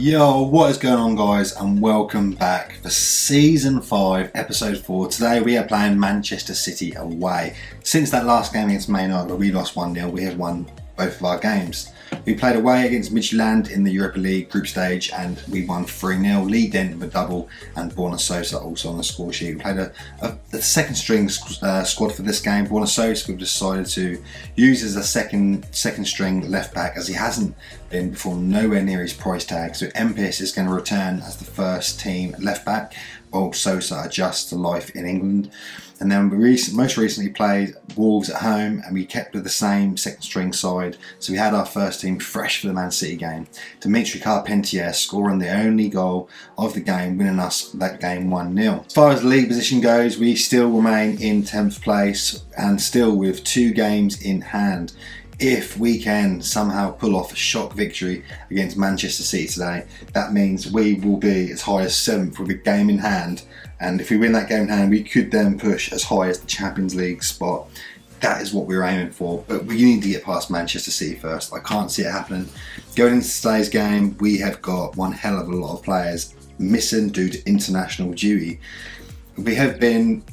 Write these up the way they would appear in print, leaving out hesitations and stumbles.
Yo, what is going on, guys, and welcome back for season 5 episode 4. Today we are playing Manchester City away. Since that last game against Man United where we lost 1-0, we have won both of our games. We played away against Midtjylland in the Europa League group stage and we won 3-0. Lee Dent with a double and Borna Sosa also on the score sheet. We played a second string squad for this game. Borna Sosa we've decided to use as a second string left back as he hasn't been before, nowhere near his price tag. So Mpis is going to return as the first team left back while Sosa adjusts to life in England. And then we most recently played Wolves at home and we kept with the same second string side. So we had our first team fresh for the Man City game. Dimitri Carpentier scoring the only goal of the game, winning us that game 1-0. As far as the league position goes, we still remain in 10th place and still with 2 games in hand. If we can somehow pull off a shock victory against Manchester City today, that means we will be as high as 7th with a game in hand. And if we win that game in hand, we could then push as high as the Champions League spot. That is what we're aiming for, but we need to get past Manchester City first. I can't see it happening. Going into today's game, we have got one hell of a lot of players missing due to international duty. We have been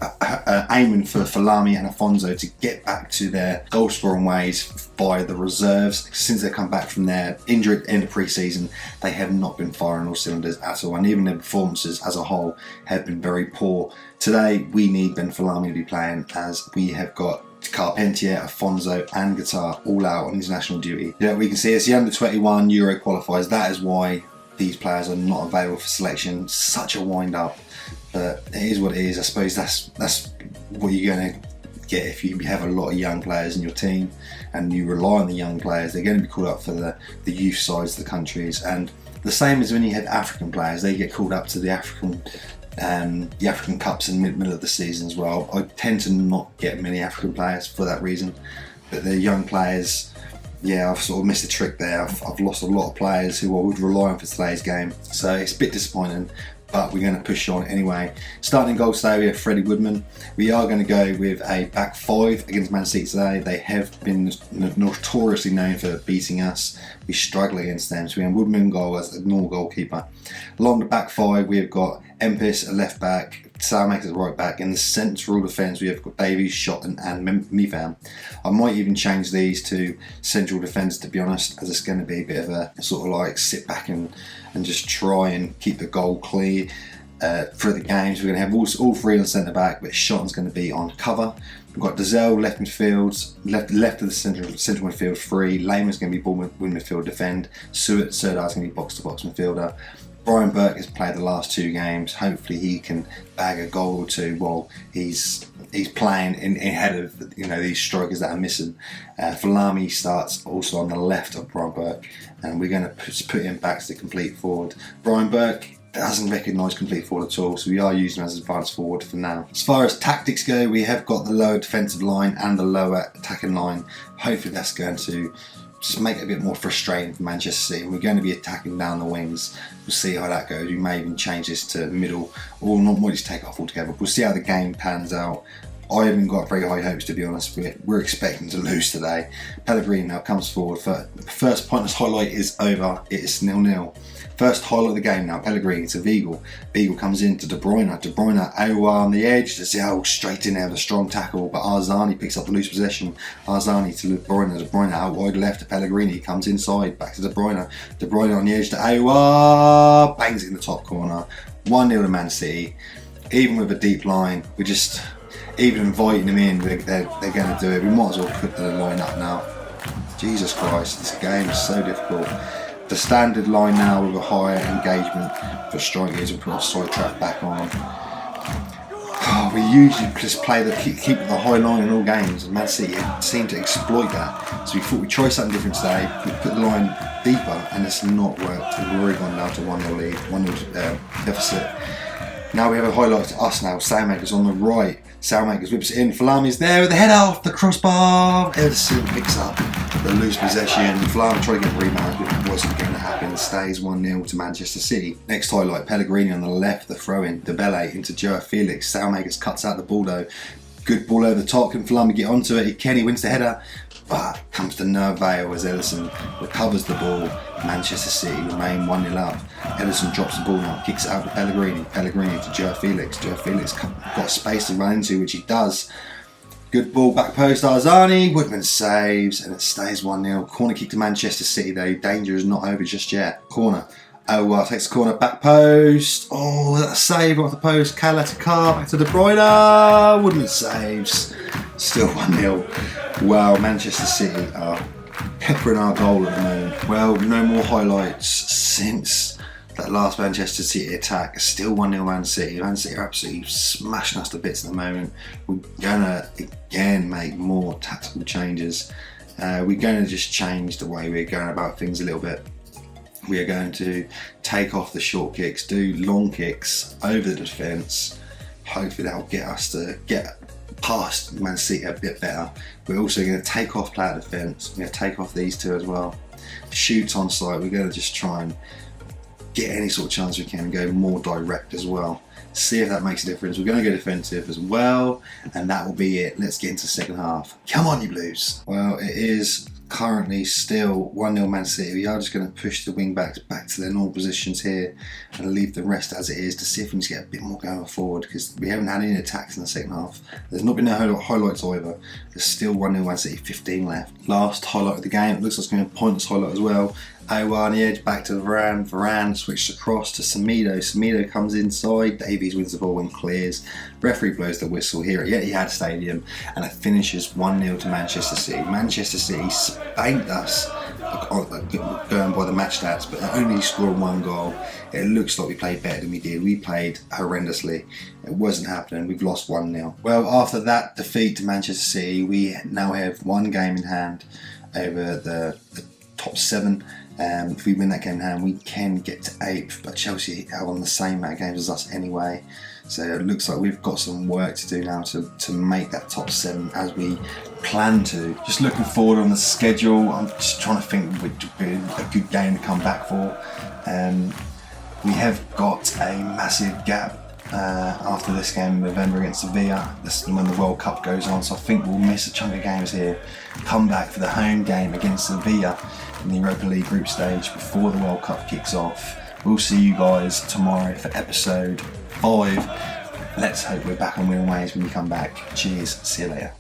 aiming for Falami and Afonso to get back to their goal scoring ways via the reserves. Since they come back from their injury at the end of pre-season, they have not been firing all cylinders at all, and even their performances as a whole have been very poor. Today we need Ben Falami to be playing as we have got Carpentier, Afonso and Guitar all out on international duty. Yeah, we can see it's the under-21 Euro qualifiers. That is why these players are not available for selection. Such a wind-up. But it is what it is. I suppose that's what you're going to get if you have a lot of young players in your team and you rely on the young players. They're going to be called up for the youth sides of the countries, and the same as when you have African players, they get called up to the African Cups in the middle of the season as well. I tend to not get many African players for that reason, but the young players, yeah, I've sort of missed a trick there. I've lost a lot of players who I would rely on for today's game, so it's a bit disappointing. But we're going to push on anyway. Starting goal today, we have Freddie Woodman. We are going to go with a back 5 against Man City today. They have been notoriously known for beating us. We struggle against them. So we have Woodman goal as a normal goalkeeper. Along the back 5, we have got Mpis, a left back, Salmak as a right back. In the central defence, we have got Davies, Shotton and Mifam. I might even change these to central defence, to be honest, as it's going to be a bit of a sort of like sit back and just try and keep the goal clear for the games. We're going to have all 3 on centre back, but Shotton's going to be on cover. We've got Dazelle left midfield, left of the central midfield 3. Lehman's going to be ball midfield defend. Serdar's going to be box to box midfielder. Brian Burke has played the last 2 games. Hopefully he can bag a goal or 2 while he's playing in ahead of these strikers that are missing. Falami starts also on the left of Brian Burke, and we're going to put him back to the complete forward. Brian Burke doesn't recognise complete forward at all, so we are using him as advanced forward for now. As far as tactics go, we have got the lower defensive line and the lower attacking line. Hopefully that's going to just make it a bit more frustrating for Manchester City. We're going to be attacking down the wings. We'll see how that goes. We may even change this to middle, or not, might just take it off altogether. We'll see how the game pans out. I haven't got very high hopes, to be honest. We're expecting to lose today. Pellegrini now comes forward. The first pointless highlight is over. It's 0-0. First highlight of the game now, Pellegrini to Weigl. Weigl comes into De Bruyne. De Bruyne, Aouar on the edge. Dazelle straight in there with a strong tackle, but Arzani picks up the loose possession. Arzani to De Bruyne. De Bruyne out wide left to Pellegrini. Comes inside, back to De Bruyne. De Bruyne on the edge to Aouar. Bangs it in the top corner. 1-0 to Man City. Even with a deep line, we're just... Even inviting them in, they're going to do it. We might as well put the line up now. Jesus Christ, this game is so difficult. The standard line now with a higher engagement for strikers, and put our side trap back on. We usually just keep the high line in all games, and Man City seem to exploit that. So we thought we'd try something different today. We put the line deeper, and it's not worked. We've already gone down to 1-0 lead, 1-0 deficit. Now we have a highlight to us now. Salmak is on the right. Salmak whips it in. Falami's there with the head off the crossbar. Ederson picks up the loose possession. Falami trying to get the rebound, but it wasn't going to happen. Stays 1-0 to Manchester City. Next highlight, Pellegrini on the left, the throw-in. Dembele into Joao Felix. Salmak cuts out the ball though. Good ball over the top, can Flummy get onto it? Kenny wins the header, but comes to no avail as Ellison recovers the ball. Manchester City remain 1-0 up. Ellison drops the ball now, kicks it out to Pellegrini. Pellegrini to Joe Felix. Joe Felix got space to run into, which he does. Good ball, back post, Arzani. Woodman saves, and it stays 1-0. Corner kick to Manchester City, though. Danger is not over just yet. Corner. Oh, takes the corner, back post. Oh, that save off the post. Kala to Carr, back to De Bruyne. Woodman saves. Still 1-0. Wow, Manchester City are peppering our goal at the moment. Well, no more highlights since that last Manchester City attack. Still 1-0 Man City. Man City are absolutely smashing us to bits at the moment. We're gonna again make more tactical changes. We're gonna just change the way we're going about things a little bit. We are going to take off the short kicks, do long kicks over the defence. Hopefully that'll get us to get past Man City a bit better. We're also going to take off player defence. We're going to take off these two as well. Shoots on sight, we're going to just try and get any sort of chance we can and go more direct as well. See if that makes a difference. We're going to go defensive as well, and that will be it. Let's get into the second half. Come on, you Blues. Well, it is currently still 1-0 Man City. We are just going to push the wing backs back to their normal positions here and leave the rest as it is to see if we can just get a bit more going forward, because we haven't had any attacks in the second half. There's not been no highlights either. There's still 1-0 Man City, 15 left. Last highlight of the game. It looks like it's going to be a pointless highlight as well. Aouar on the edge, back to Varane. Varane switched across to Semedo. Semedo comes inside. Davies wins the ball and clears. Referee blows the whistle here at Etihad Stadium, and it finishes 1-0 to Manchester City. Manchester City spanked us, going by the match stats, but only scored one goal. It looks like we played better than we did. We played horrendously. It wasn't happening. We've lost 1-0. Well, after that defeat to Manchester City, we now have one game in hand over the top 7. If we win that game in hand, we can get to 8th, but Chelsea are on the same amount of games as us anyway. So it looks like we've got some work to do now to make that top 7 as we plan to. Just looking forward on the schedule, I'm just trying to think which would be a good game to come back for. We have got a massive gap after this game in November against Sevilla. This is when the World Cup goes on, so I think we'll miss a chunk of games here. Come back for the home game against Sevilla in the Europa League group stage before the World Cup kicks off. We'll see you guys tomorrow for episode 5. Let's hope we're back on winning ways when we come back. Cheers, see you later.